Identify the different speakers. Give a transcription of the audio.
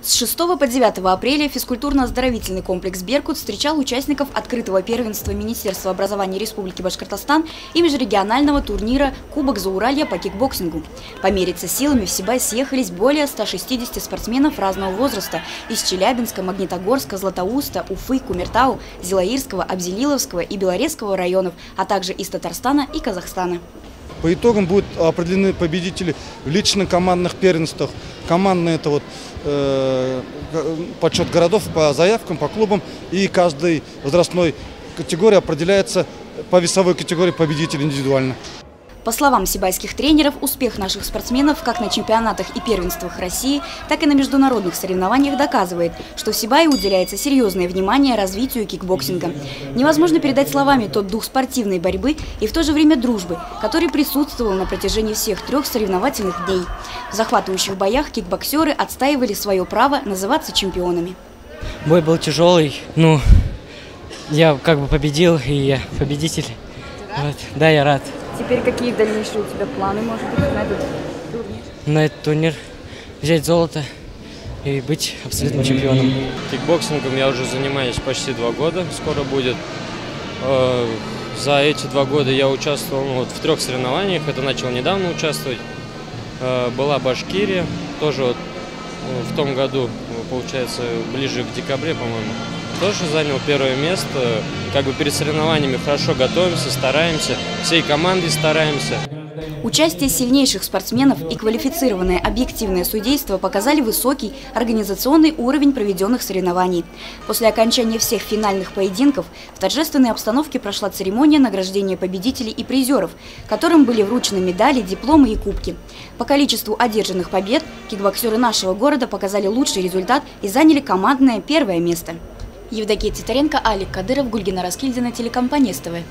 Speaker 1: С 6 по 9 апреля физкультурно-оздоровительный комплекс «Беркут» встречал участников открытого первенства Министерства образования Республики Башкортостан и межрегионального турнира «Кубок Зауралья» по кикбоксингу. Помериться силами в Сибай съехались более 160 спортсменов разного возраста из Челябинска, Магнитогорска, Златоуста, Уфы, Кумертау, Зилаирского, Абзелиловского и Белорецкого районов, а также из Татарстана и Казахстана.
Speaker 2: По итогам будут определены победители в лично-командных первенствах. Командный – это подсчет городов по заявкам, по клубам. И каждой возрастной категории определяется по весовой категории победитель индивидуально.
Speaker 1: По словам сибайских тренеров, успех наших спортсменов как на чемпионатах и первенствах России, так и на международных соревнованиях доказывает, что в Сибае уделяется серьезное внимание развитию кикбоксинга. Невозможно передать словами тот дух спортивной борьбы и в то же время дружбы, который присутствовал на протяжении всех 3 соревновательных дней. В захватывающих боях кикбоксеры отстаивали свое право называться чемпионами.
Speaker 3: Бой был тяжелый, я победил, и я победитель. Вот. Да, я рад.
Speaker 1: Теперь какие дальнейшие у тебя планы, может быть, на этот турнир?
Speaker 3: На этот турнир взять золото и быть абсолютным чемпионом.
Speaker 4: Кикбоксингом я уже занимаюсь почти 2 года, скоро будет. За эти 2 года я участвовал в 3 соревнованиях, это начал недавно участвовать. Была Башкирия, тоже в том году, получается, ближе к декабре, по-моему. Тоже занял 1-е место. Перед соревнованиями хорошо готовимся, стараемся, всей командой стараемся.
Speaker 1: Участие сильнейших спортсменов и квалифицированное объективное судейство показали высокий организационный уровень проведенных соревнований. После окончания всех финальных поединков в торжественной обстановке прошла церемония награждения победителей и призеров, которым были вручены медали, дипломы и кубки. По количеству одержанных побед кикбоксеры нашего города показали лучший результат и заняли командное 1-е место. Евдокия Титаренко, Алик Кадыров, Гульгина Раскильдина, телекомпания СТВ.